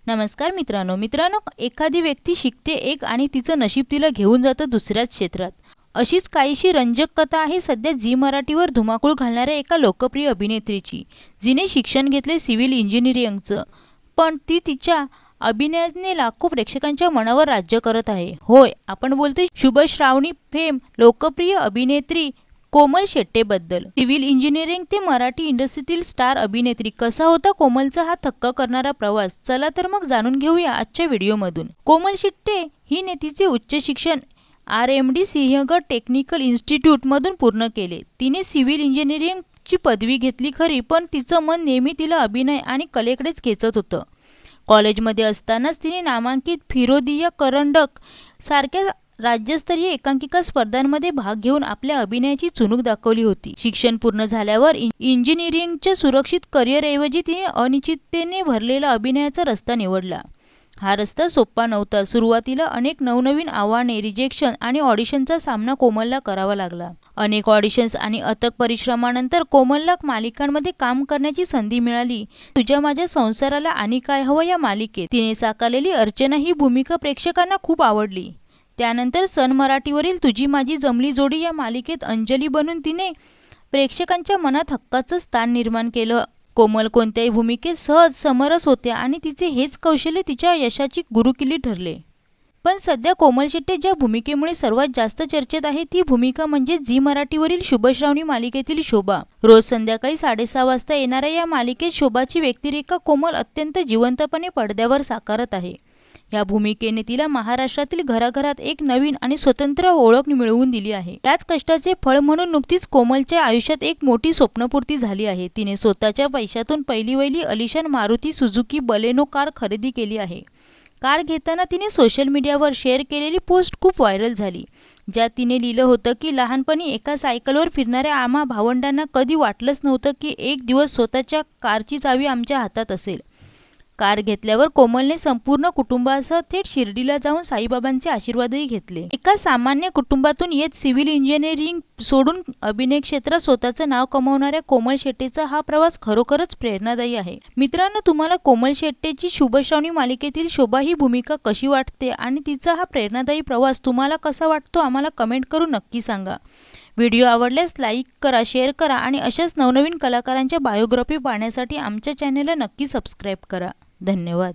नमस्कार मित्रांनो, एखादी व्यक्ती शिकते एक आणि तिचं नशीब तिला घेऊन जातं दुसऱ्याच क्षेत्रात। अशीच काहीशी रंजक कथा आहे सध्या झी मराठीवर धुमाकूळ घालणाऱ्या एका लोकप्रिय अभिनेत्रीची, जिने शिक्षण घेतले सिव्हिल इंजिनिअरिंगचं, पण ती तिच्या अभिनयाने लाखो प्रेक्षकांच्या मनावर राज्य करत आहे। होय, आपण बोलतोय शुभश्रावणी फेम लोकप्रिय अभिनेत्री कोमल शेट्येबद्दल। सिव्हिल इंजिनिअरिंग ते मराठी इंडस्ट्रीतील स्टार अभिनेत्री, कसा होता कोमलचा हा थक्का करणारा प्रवास? चला तर मग जाणून घेऊया आजच्या व्हिडिओमधून। कोमल शेट्ये हिने तिचे उच्च शिक्षण RMD सिंहगड टेक्निकल इन्स्टिट्यूट मधून पूर्ण केले। तिने सिव्हिल इंजिनिअरिंगची पदवी घेतली खरी, पण तिचं मन नेहमी तिला अभिनय आणि कलेकडेच खेचत होतं। कॉलेजमध्ये असतानाच तिने नामांकित फिरोदिया करंडक सारख्या राज्यस्तरीय एकांकिका स्पर्धांमध्ये भाग घेऊन आपल्या अभिनयाची चुणूक दाखवली होती। शिक्षण पूर्ण झाल्यावर इंजिनिअरिंगच्या सुरक्षित करिअरऐवजी तिने अनिश्चिततेने भरलेला अभिनयाचा रस्ता निवडला। हा रस्ता सोपा नव्हता। सुरुवातीला अनेक नवनवीन आव्हाने, रिजेक्शन आणि ऑडिशनचा सामना कोमलला करावा लागला। अनेक ऑडिशन्स आणि अथक परिश्रमानंतर कोमलला मालिकांमध्ये काम करण्याची संधी मिळाली। तुझ्या माझ्या संसाराला आणि काय हवं या मालिकेत तिने साकारलेली अर्चना ही भूमिका प्रेक्षकांना खूप आवडली। त्यानंतर सन मराठीवरील तुझी माझी जमली जोडी या मालिकेत अंजली बनून तिने प्रेक्षकांच्या मनात हक्काचं स्थान निर्माण केलं। कोमल कोणत्याही भूमिकेत सहज समरस होते आणि तिचे हेच कौशल्य तिच्या यशाची गुरुकिल्ली ठरले। पण सध्या कोमल शेट्ये ज्या भूमिकेमुळे सर्वात जास्त चर्चेत आहे ती भूमिका म्हणजे झी मराठीवरील शुभश्रावणी मालिकेतील शोभा। रोज संध्याकाळी 6:30 वाजता येणाऱ्या या मालिकेत शोभाची व्यक्तिरेखा कोमल अत्यंत जिवंतपणे पडद्यावर साकारत आहे। या भूमिकेने तिला महाराष्ट्रातील घराघरात एक नवीन आणि स्वतंत्र ओळख मिळवून दिली आहे। त्याच कष्टाचे फळ म्हणून नुकतीच कोमलच्या आयुष्यात एक मोठी स्वप्नपूर्ती झाली आहे। तिने स्वतःच्या पैशातून पहिली अलिशान मारुती सुझुकी बलेनो कार खरेदी केली आहे। कार घेताना तिने सोशल मीडियावर शेअर केलेली पोस्ट खूप व्हायरल झाली, ज्यात तिने लिहिलं होतं की लहानपणी एका सायकलवर फिरणाऱ्या आम्हा भावंडांना कधी वाटलंच नव्हतं की एक दिवस स्वतःच्या कारची चावी आमच्या हातात असेल। कार घेतल्यावर कोमलने संपूर्ण कुटुंबासह थेट शिर्डीला जाऊन साईबाबांचे आशीर्वादही घेतले। एका सामान्य कुटुंबातून येत सिव्हिल इंजिनिअरिंग सोडून अभिनय क्षेत्रात स्वतःचं नाव कमावणाऱ्या कोमल शेट्येचा हा प्रवास खरोखरच प्रेरणादायी आहे। मित्रांनो, तुम्हाला कोमल शेट्येची शुभश्रावणी मालिकेतील शोभा ही भूमिका कशी वाटते आणि तिचा हा प्रेरणादायी प्रवास तुम्हाला कसा वाटतो आम्हाला कमेंट करून नक्की सांगा। व्हिडिओ आवडल्यास लाईक करा, शेअर करा आणि अशाच नवनवीन कलाकारांच्या बायोग्राफी पाहण्यासाठी आमच्या चॅनेलला नक्की सबस्क्राईब करा। धन्यवाद।